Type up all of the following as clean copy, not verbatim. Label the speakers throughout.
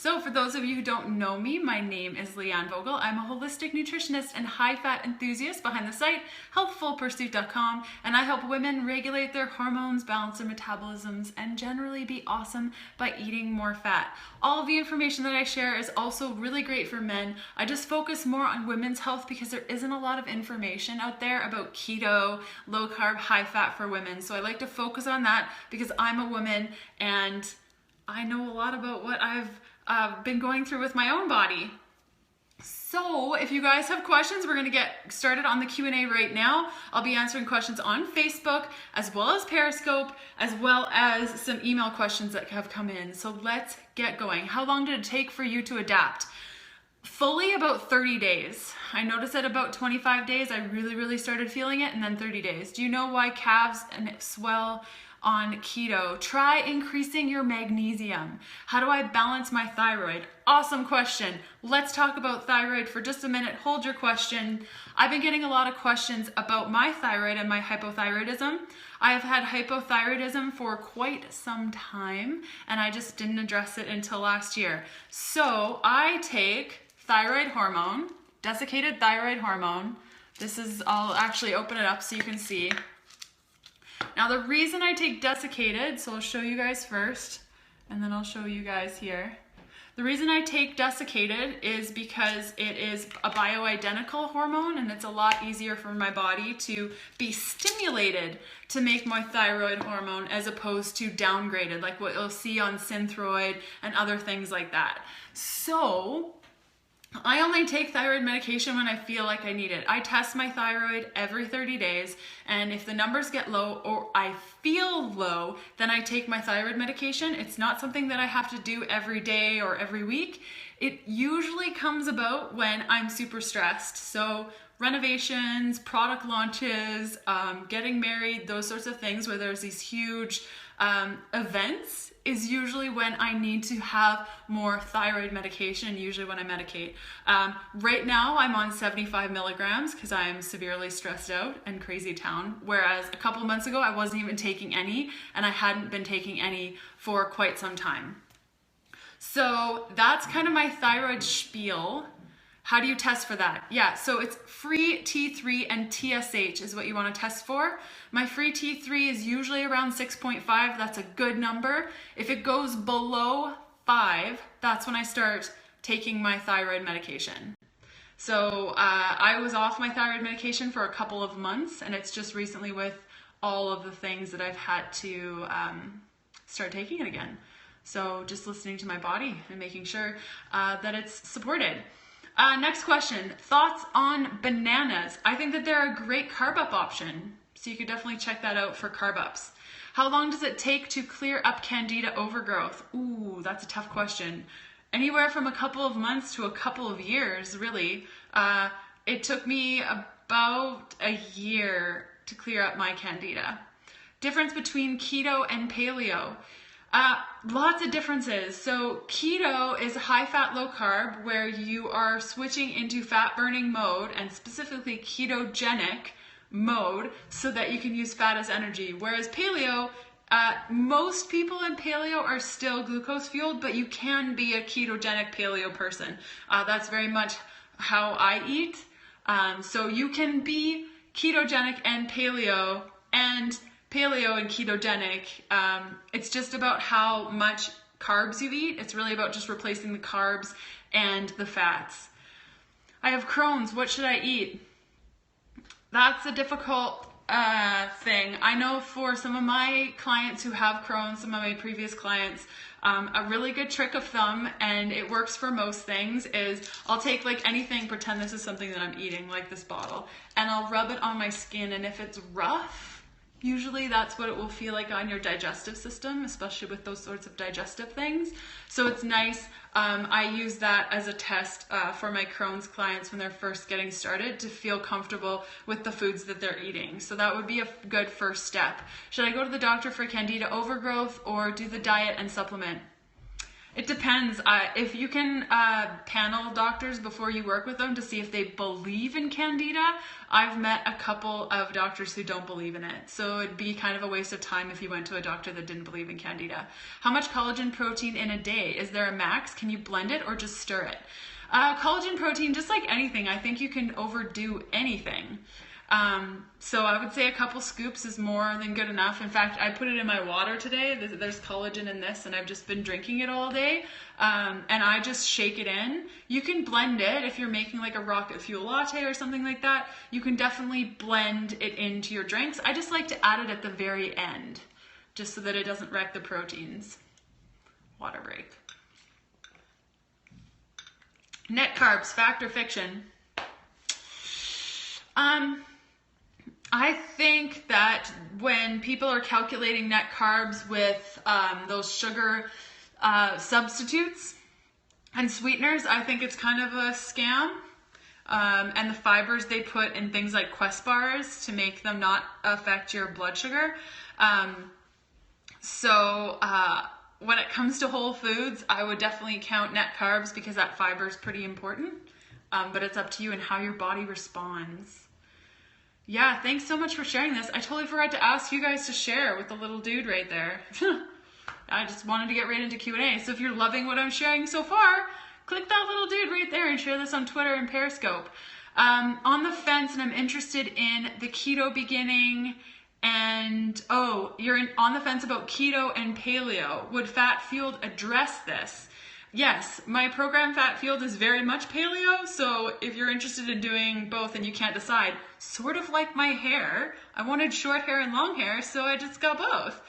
Speaker 1: So for those of you who don't know me, my name is Leanne Vogel. I'm a holistic nutritionist and high-fat enthusiast behind the site healthfulpursuit.com, and I help women regulate their hormones, balance their metabolisms, and generally be awesome by eating more fat. All of the information that I share is also really great for men. I just focus more on women's health because there isn't a lot of information out there about keto, low carb, high fat for women. So I like to focus on that because I'm a woman and I know a lot about what I've been going through with my own body. So if you guys have questions, we're going to get started on the Q&A right now. I'll be answering questions on Facebook as well as Periscope, as well as some email questions that have come in. So let's get going. How long did it take for you to adapt? Fully about 30 days. I noticed at about 25 days, I really started feeling it, and then 30 days. Do you know why calves and swell on keto? Try increasing your magnesium. How do I balance my thyroid? Awesome question. Let's talk about thyroid for just a minute. Hold your question. I've been getting a lot of questions about my thyroid and my hypothyroidism. I have had hypothyroidism for quite some time, and I just didn't address it until last year. So I take thyroid hormone, desiccated thyroid hormone. I'll actually open it up so you can see. Now the reason I take desiccated, so I'll show you guys first, and then I'll show you guys here. The reason I take desiccated is because it is a bioidentical hormone, and it's a lot easier for my body to be stimulated to make my thyroid hormone as opposed to downgraded, like what you'll see on Thyroid and other things like that. So I only take thyroid medication when I feel like I need it. I test my thyroid every 30 days, and if the numbers get low or I feel low, then I take my thyroid medication. It's not something that I have to do every day or every week. It usually comes about when I'm super stressed. So renovations, product launches, getting married, those sorts of things where there's these huge events is usually when I need to have more thyroid medication, usually when I medicate. Right now I'm on 75 milligrams because I'm severely stressed out and crazy town, whereas a couple months ago I wasn't even taking any, and I hadn't been taking any for quite some time. So that's kind of my thyroid spiel. How do you test for that? Yeah, so it's free T3 and TSH is what you want to test for. My free T3 is usually around 6.5. That's a good number. If it goes below 5, that's when I start taking my thyroid medication. So I was off my thyroid medication for a couple of months, and it's just recently with all of the things that I've had to start taking it again. So just listening to my body and making sure that it's supported. Next question, thoughts on bananas. I think that they're a great carb up option. So you could definitely check that out for carb ups. How long does it take to clear up candida overgrowth? Ooh, that's a tough question. Anywhere from a couple of months to a couple of years, really. It took me about a year to clear up my candida. Difference between keto and paleo. Lots of differences. So keto is high fat, low carb, where you are switching into fat burning mode, and specifically ketogenic mode, so that you can use fat as energy. Whereas paleo, most people in paleo are still glucose fueled, but you can be a ketogenic paleo person. That's very much how I eat. So you can be ketogenic and paleo and ketogenic. It's just about how much carbs you eat. It's really about just replacing the carbs and the fats. I have Crohn's. What should I eat? That's a difficult thing. I know for some of my clients who have Crohn's, some of my previous clients, a really good trick of thumb, and it works for most things, is I'll take like anything, pretend this is something that I'm eating, like this bottle, and I'll rub it on my skin, and if it's rough, usually that's what it will feel like on your digestive system, especially with those sorts of digestive things. So it's nice. I use that as a test for my Crohn's clients when they're first getting started to feel comfortable with the foods that they're eating. So that would be a good first step. Should I go to the doctor for candida overgrowth or do the diet and supplement? It depends. If you can panel doctors before you work with them to see if they believe in Candida. I've met a couple of doctors who don't believe in it. So it'd be kind of a waste of time if you went to a doctor that didn't believe in Candida. How much collagen protein in a day? Is there a max? Can you blend it or just stir it? Collagen protein, just like anything, I think you can overdo anything. So I would say a couple scoops is more than good enough. In fact, I put it in my water today. There's collagen in this, and I've just been drinking it all day. And I just shake it in. You can blend it if you're making like a rocket fuel latte or something like that. You can definitely blend it into your drinks. I just like to add it at the very end, just so that it doesn't wreck the proteins. Water break. Net carbs, fact or fiction? I think that when people are calculating net carbs with those sugar substitutes and sweeteners, I think it's kind of a scam. And the fibers they put in things like Quest bars to make them not affect your blood sugar. When it comes to whole foods, I would definitely count net carbs because that fiber is pretty important. But it's up to you and how your body responds. Yeah, thanks so much for sharing this. I totally forgot to ask you guys to share with the little dude right there. I just wanted to get right into Q&A. So if you're loving what I'm sharing so far, click that little dude right there and share this on Twitter and Periscope. On the fence, and I'm interested in the keto beginning and, you're on the fence about keto and paleo. Would Fat Fueled address this? Yes, my program Fat Fueled is very much paleo, so if you're interested in doing both and you can't decide, sort of like my hair, I wanted short hair and long hair, so I just got both.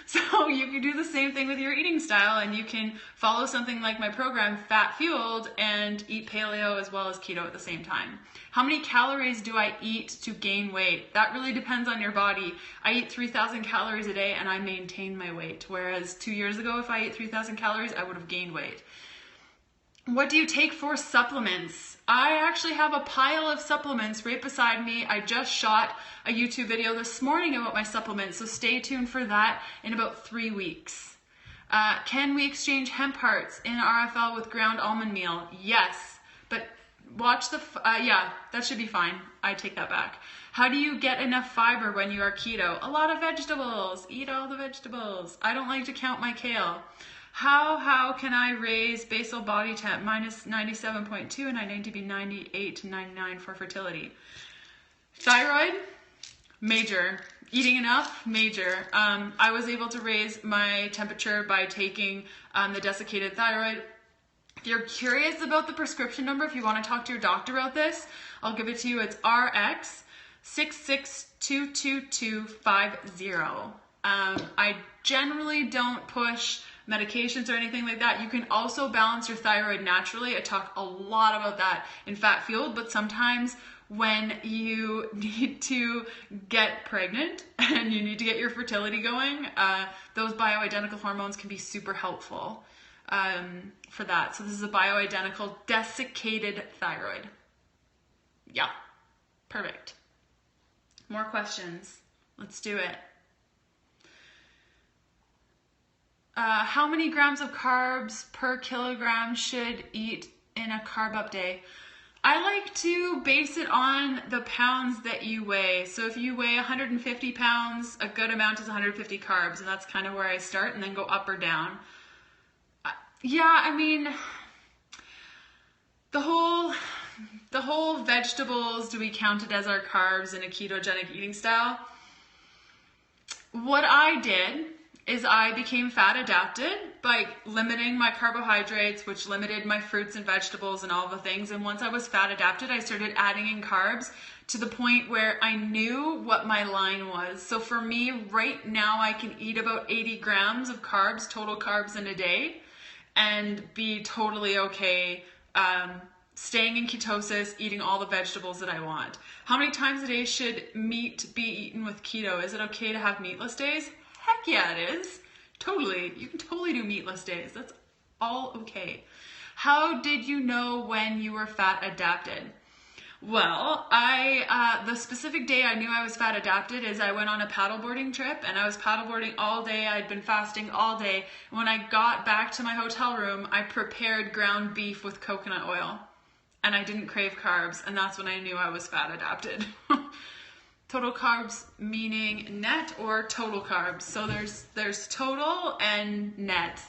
Speaker 1: So you can do the same thing with your eating style, and you can follow something like my program Fat Fueled and eat paleo as well as keto at the same time. How many calories do I eat to gain weight? That really depends on your body. I eat 3,000 calories a day and I maintain my weight, whereas 2 years ago, if I ate 3,000 calories, I would have gained weight. What do you take for supplements? I actually have a pile of supplements right beside me. I just shot a YouTube video this morning about my supplements, so stay tuned for that in about 3 weeks. Can we exchange hemp hearts in RFL with ground almond meal? Yes, but watch the, yeah, that should be fine. I take that back. How do you get enough fiber when you are keto? A lot of vegetables. Eat all the vegetables. I don't like to count my kale. How can I raise basal body temp minus 97.2 and I need to be 98 to 99 for fertility? Thyroid, major. Eating enough, major. I was able to raise my temperature by taking the desiccated thyroid. If you're curious about the prescription number, if you want to talk to your doctor about this, I'll give it to you. It's RX 662250. I generally don't push medications or anything like that. You can also balance your thyroid naturally. I talk a lot about that in Fat Fueled, but sometimes when you need to get pregnant and you need to get your fertility going, those bioidentical hormones can be super helpful for that. So this is a bioidentical desiccated thyroid. Yeah, perfect. More questions. Let's do it. How many grams of carbs per kilogram should eat in a carb up day? I like to base it on the pounds that you weigh. So if you weigh 150 pounds, a good amount is 150 carbs, and that's kind of where I start and then go up or down. Yeah, I mean, the whole vegetables, do we count it as our carbs in a ketogenic eating style? What I did is I became fat adapted by limiting my carbohydrates, which limited my fruits and vegetables and all the things. And once I was fat adapted, I started adding in carbs to the point where I knew what my line was. So for me, right now, I can eat about 80 grams of carbs, total carbs in a day, and be totally okay staying in ketosis, eating all the vegetables that I want. How many times a day should meat be eaten with keto? Is it okay to have meatless days? Heck yeah, it is. Totally. You can totally do meatless days. That's all okay. How did you know when you were fat adapted? Well, the specific day I knew I was fat adapted is I went on a paddleboarding trip, and I was paddleboarding all day. I'd been fasting all day. When I got back to my hotel room, I prepared ground beef with coconut oil, and I didn't crave carbs, and that's when I knew I was fat adapted. Total carbs meaning net or total carbs. So there's total and net.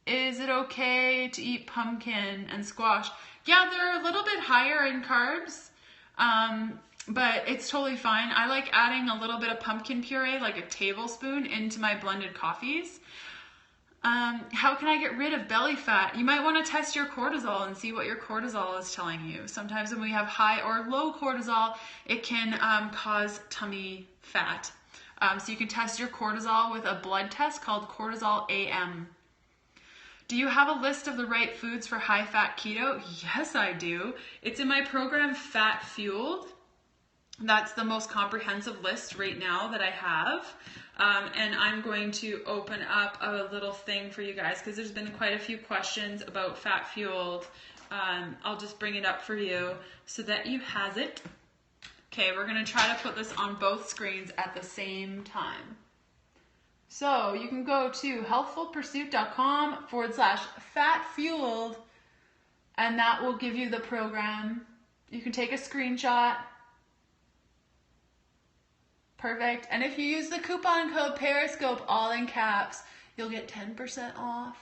Speaker 1: Is it okay to eat pumpkin and squash? Yeah, they're a little bit higher in carbs, but it's totally fine. I like adding a little bit of pumpkin puree, like a tablespoon, into my blended coffees. How can I get rid of belly fat? You might want to test your cortisol and see what your cortisol is telling you. Sometimes when we have high or low cortisol, it can cause tummy fat. So you can test your cortisol with a blood test called cortisol AM. Do you have a list of the right foods for high-fat keto? Yes, I do. It's in my program, Fat Fueled. That's the most comprehensive list right now that I have. And I'm going to open up a little thing for you guys because there's been quite a few questions about Fat Fueled. I'll just bring it up for you so that you has it. Okay, we're going to try to put this on both screens at the same time. So you can go to healthfulpursuit.com/fatfueled, and that will give you the program. You can take a screenshot. Perfect. And if you use the coupon code Periscope, all in caps, you'll get 10% off.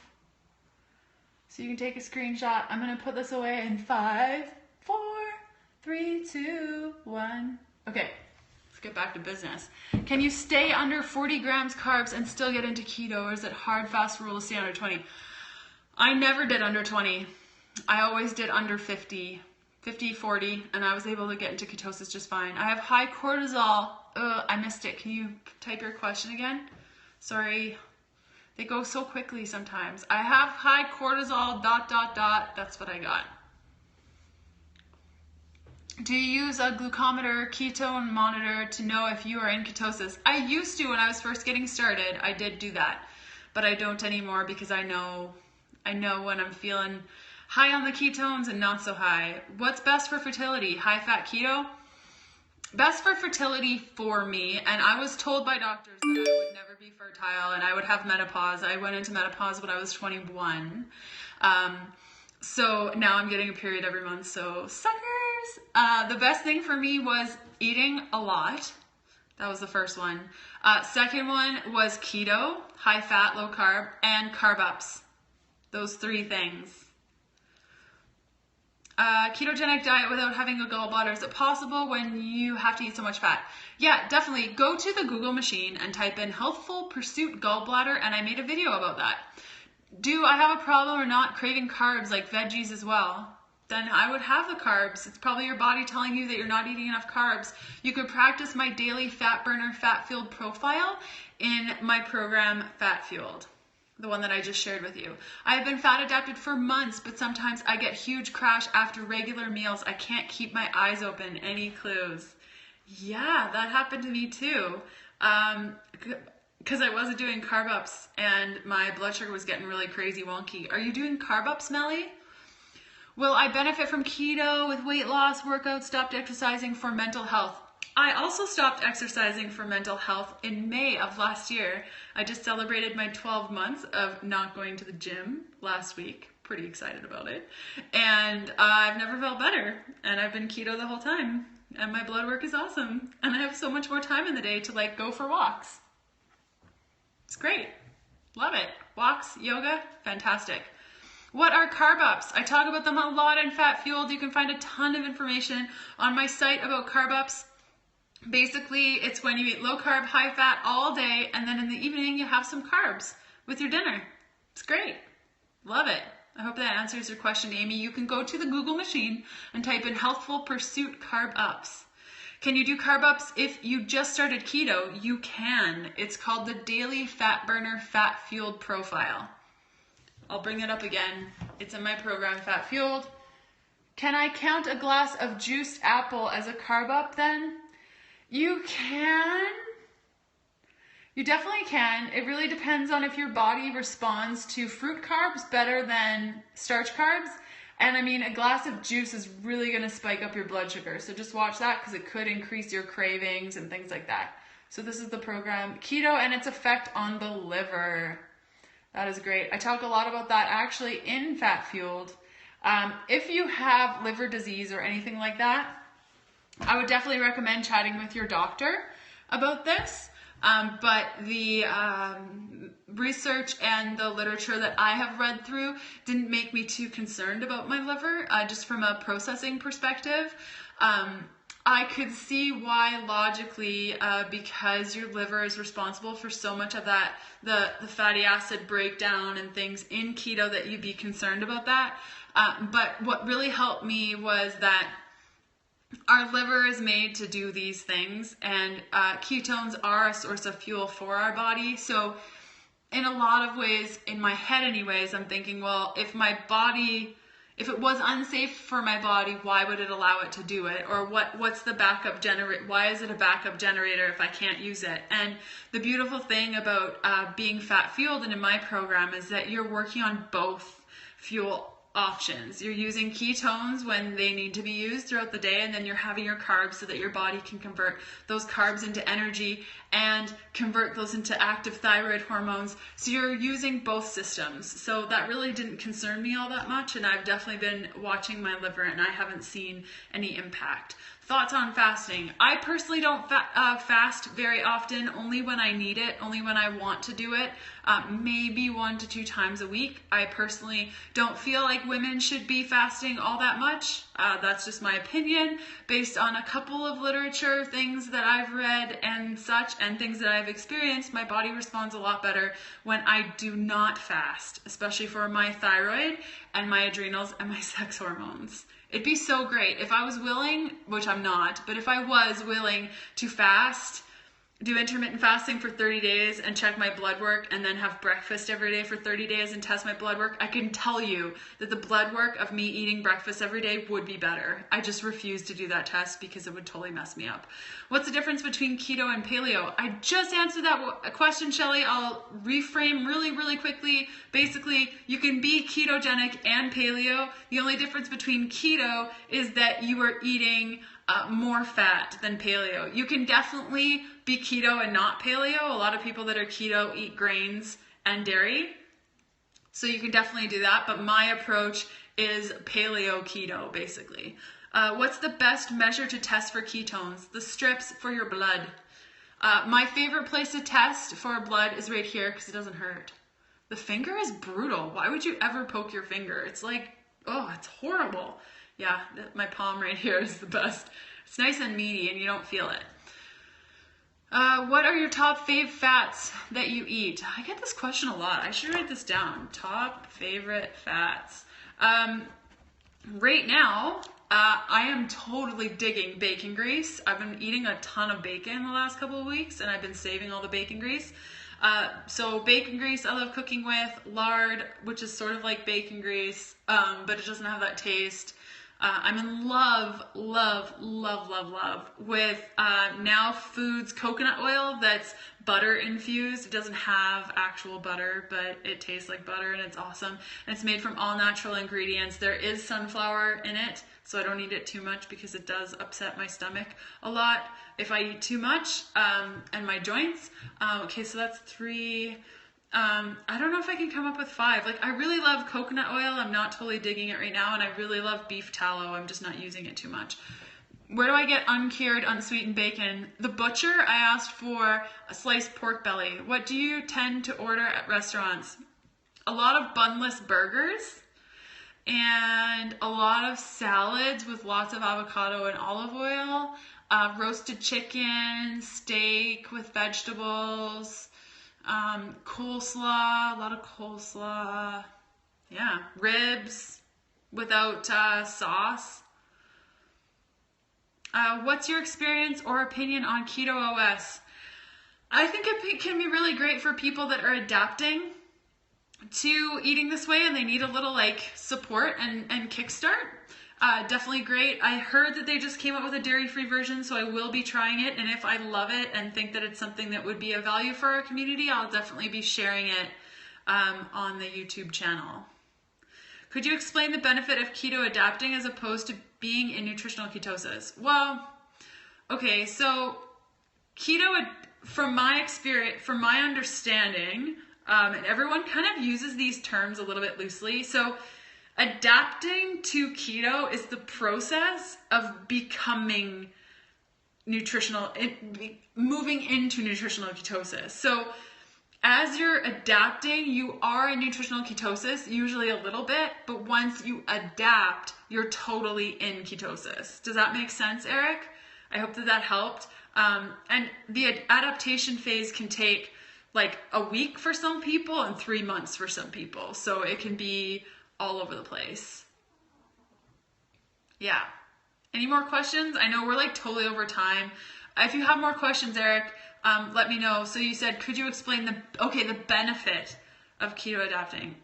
Speaker 1: So you can take a screenshot. I'm going to put this away in 5, 4, 3, 2, 1. Okay. Get back to business. Can you stay under 40 grams carbs and still get into keto, or is it hard fast rule to stay under 20? I never did under 20. I always did under 50, 40, and I was able to get into ketosis just fine. I have high cortisol. I missed it. Can you type your question again? Sorry. They go so quickly sometimes. I have high cortisol, ... That's what I got. Do you use a glucometer, ketone monitor to know if you are in ketosis? I used to when I was first getting started. I did do that, but I don't anymore because I know when I'm feeling high on the ketones and not so high. What's best for fertility? High fat keto? Best for fertility for me, and I was told by doctors that I would never be fertile and I would have menopause. I went into menopause when I was 21. So now I'm getting a period every month, so suckers! The best thing for me was eating a lot. That was the first one. Second one was keto, high fat, low carb, and carb ups. Those 3 things. Ketogenic diet without having a gallbladder, is it possible when you have to eat so much fat? Yeah, definitely. Go to the Google machine and type in Healthful Pursuit gallbladder, and I made a video about that. Do I have a problem or not craving carbs like veggies as well? Then I would have the carbs. It's probably your body telling you that you're not eating enough carbs. You could practice my daily fat burner, fat fueled profile in my program, Fat Fueled, the one that I just shared with you. I have been fat adapted for months, but sometimes I get huge crash after regular meals. I can't keep my eyes open. Any clues? Yeah, that happened to me too. Because I wasn't doing carb ups and my blood sugar was getting really crazy wonky. Are you doing carb ups, Melly? Will I benefit from keto with weight loss, workouts, stopped exercising for mental health? I also stopped exercising for mental health in May of last year. I just celebrated my 12 months of not going to the gym last week. Pretty excited about it. And I've never felt better. And I've been keto the whole time. And my blood work is awesome. And I have so much more time in the day to go for walks. It's great. Love it. Walks, yoga, fantastic. What are carb ups? I talk about them a lot in Fat Fueled. You can find a ton of information on my site about carb ups. Basically, it's when you eat low carb, high fat all day, and then in the evening you have some carbs with your dinner. It's great. Love it. I hope that answers your question, Amy. You can go to the Google machine and type in Healthful Pursuit carb ups. Can you do carb ups if you just started keto? You can. It's called the Daily Fat Burner Fat Fueled Profile. I'll bring it up again. It's in my program, Fat Fueled. Can I count a glass of juiced apple as a carb up then? You can. You definitely can. It really depends on if your body responds to fruit carbs better than starch carbs And I mean, a glass of juice is really going to spike up your blood sugar. So just watch that because it could increase your cravings and things like that. So this is the program, Keto and its effect on the liver. That is great. I talk a lot about that actually in Fat Fueled. If you have liver disease or anything like that, I would definitely recommend chatting with your doctor about this. But the research and the literature that I have read through didn't make me too concerned about my liver, just from a processing perspective. I could see why logically, because your liver is responsible for so much of that, the fatty acid breakdown and things in keto, that you'd be concerned about that. But what really helped me was that our liver is made to do these things, and ketones are a source of fuel for our body. So in a lot of ways, in my head anyways, I'm thinking, well, if it was unsafe for my body, why would it allow it to do it? Or what's the backup generator? Why is it a backup generator if I can't use it? And the beautiful thing about being fat fueled and in my program is that you're working on both fuel options. You're using ketones when they need to be used throughout the day, and then you're having your carbs so that your body can convert those carbs into energy and convert those into active thyroid hormones. So you're using both systems. So that really didn't concern me all that much, and I've definitely been watching my liver and I haven't seen any impact. Thoughts on fasting. I personally don't fast very often, only when I need it, only when I want to do it, maybe 1 to 2 times a week. I personally don't feel like women should be fasting all that much. That's just my opinion based on a couple of literature things that I've read and such, and things that I've experienced. My body responds a lot better when I do not fast, especially for my thyroid and my adrenals and my sex hormones. It'd be so great if I was willing, which I'm not, but if I was willing to fast, do intermittent fasting for 30 days and check my blood work, and then have breakfast every day for 30 days and test my blood work, I can tell you that the blood work of me eating breakfast every day would be better. I just refuse to do that test because it would totally mess me up. What's the difference between keto and paleo? I just answered that question, Shelly. I'll reframe really quickly. Basically, you can be ketogenic and paleo. The only difference between keto is that you are eating more fat than paleo. You can definitely be keto and not paleo. A lot of people that are keto eat grains and dairy. So you can definitely do that. But my approach is paleo keto, basically. What's the best measure to test for ketones? The strips for your blood. My favorite place to test for blood is right here because it doesn't hurt. The finger is brutal. Why would you ever poke your finger? It's like, oh, it's horrible. Yeah, my palm right here is the best. It's nice and meaty and you don't feel it. What are your top fave fats that you eat? I get this question a lot. I should write this down. Top favorite fats. Right now, I am totally digging bacon grease. I've been eating a ton of bacon the last couple of weeks, and I've been saving all the bacon grease. So bacon grease I love cooking with. Lard, which is sort of like bacon grease, but it doesn't have that taste. I'm in love with Now Foods coconut oil that's butter infused. It doesn't have actual butter, but it tastes like butter and it's awesome. And it's made from all natural ingredients. There is sunflower in it, so I don't eat it too much because it does upset my stomach a lot if I eat too much, and my joints. Okay, so that's 3. I don't know if I can come up with 5. Like, I really love coconut oil. I'm not totally digging it right now. And I really love beef tallow. I'm just not using it too much. Where do I get uncured, unsweetened bacon? The butcher. I asked for a sliced pork belly. What do you tend to order at restaurants? A lot of bunless burgers and a lot of salads with lots of avocado and olive oil, roasted chicken, steak with vegetables, coleslaw, a lot of coleslaw, yeah, ribs without sauce. What's your experience or opinion on Keto OS? I think it can be really great for people that are adapting to eating this way and they need a little like support and kickstart. Definitely great. I heard that they just came up with a dairy-free version, so I will be trying it. And if I love it and think that it's something that would be of value for our community, I'll definitely be sharing it on the YouTube channel. Could you explain the benefit of keto adapting as opposed to being in nutritional ketosis? Well, okay, so keto, from my experience, from my understanding, and everyone kind of uses these terms a little bit loosely. So adapting to keto is the process of becoming moving into nutritional ketosis. So as you're adapting, you are in nutritional ketosis, usually a little bit, but once you adapt, you're totally in ketosis. Does that make sense, Eric? I hope that helped. And the adaptation phase can take like a week for some people and 3 months for some people. So it can be all over the place. Yeah. Any more questions? I know we're like totally over time. If you have more questions, Eric, let me know. So you said, could you explain the benefit of keto adapting?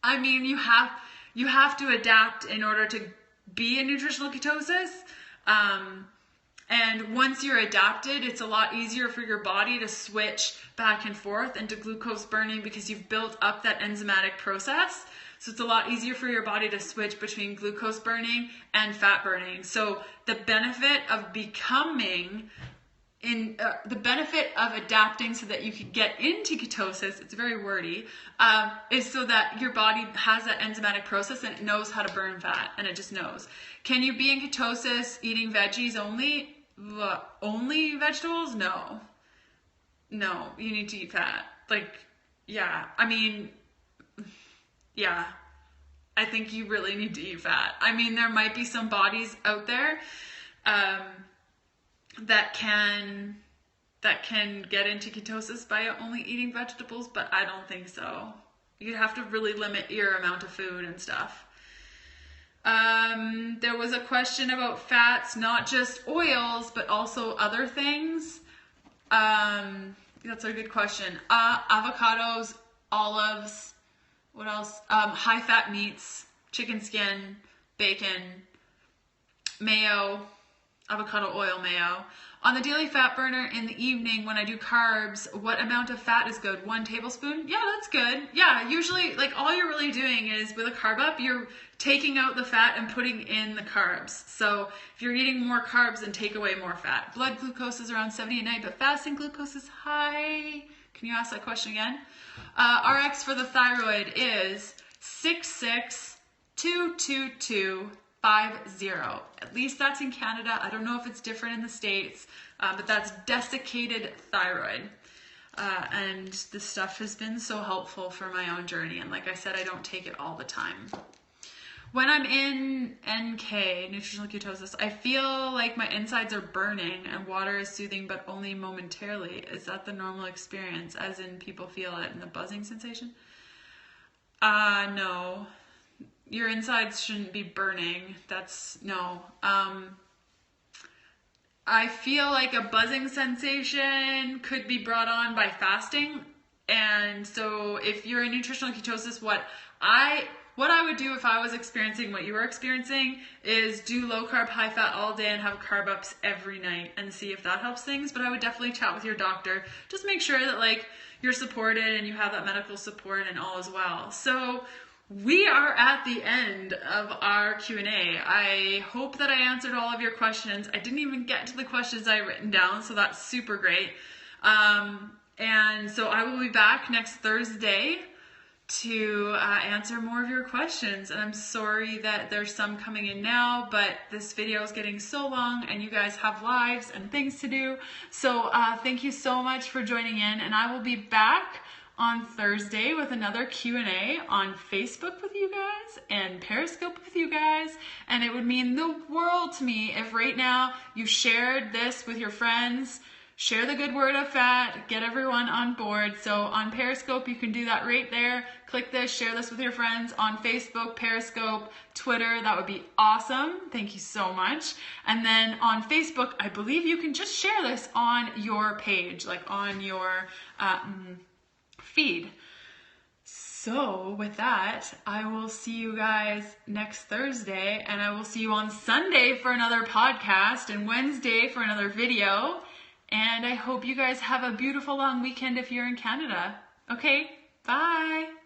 Speaker 1: I mean, you have to adapt in order to be in nutritional ketosis. And once you're adapted, it's a lot easier for your body to switch back and forth into glucose burning because you've built up that enzymatic process. So it's a lot easier for your body to switch between glucose burning and fat burning. So the benefit of the benefit of adapting so that you can get into ketosis, it's very wordy, is so that your body has that enzymatic process and it knows how to burn fat, and it just knows. Can you be in ketosis eating veggies only? Only vegetables? No, you need to eat fat. I think you really need to eat fat. I mean, there might be some bodies out there that can get into ketosis by only eating vegetables, but I don't think so. You'd have to really limit your amount of food and stuff. There was a question about fats, not just oils, but also other things. That's a good question. Avocados, olives, what else? High fat meats, chicken skin, bacon, mayo, avocado oil mayo. On the daily fat burner in the evening when I do carbs, what amount of fat is good? 1 tablespoon? Yeah, that's good. Yeah, usually like all you're really doing is with a carb up, you're taking out the fat and putting in the carbs. So if you're eating more carbs, then take away more fat. Blood glucose is around 70 at night, but fasting glucose is high. Can you ask that question again? RX for the thyroid is 6622250. At least that's in Canada. I don't know if it's different in the States, but that's desiccated thyroid. And this stuff has been so helpful for my own journey. And like I said, I don't take it all the time. When I'm in NK, nutritional ketosis, I feel like my insides are burning and water is soothing, but only momentarily. Is that the normal experience, as in people feel it in the buzzing sensation? No. Your insides shouldn't be burning. No. I feel like a buzzing sensation could be brought on by fasting. And so if you're in nutritional ketosis, what I would do if I was experiencing what you were experiencing is do low carb, high fat all day and have carb ups every night and see if that helps things. But I would definitely chat with your doctor. Just make sure that like you're supported and you have that medical support and all as well. So we are at the end of our Q&A. I hope that I answered all of your questions. I didn't even get to the questions I written down, so that's super great. And so I will be back next Thursday to answer more of your questions. And I'm sorry that there's some coming in now, but this video is getting so long and you guys have lives and things to do. So thank you so much for joining in, and I will be back on Thursday with another Q&A on Facebook with you guys and Periscope with you guys. And it would mean the world to me if right now you shared this with your friends. Share the good word of fat, get everyone on board. So on Periscope, you can do that right there. Click this, share this with your friends on Facebook, Periscope, Twitter. That would be awesome. Thank you so much. And then on Facebook, I believe you can just share this on your page, like on your feed. So with that, I will see you guys next Thursday, and I will see you on Sunday for another podcast and Wednesday for another video. And I hope you guys have a beautiful long weekend if you're in Canada. Okay, bye.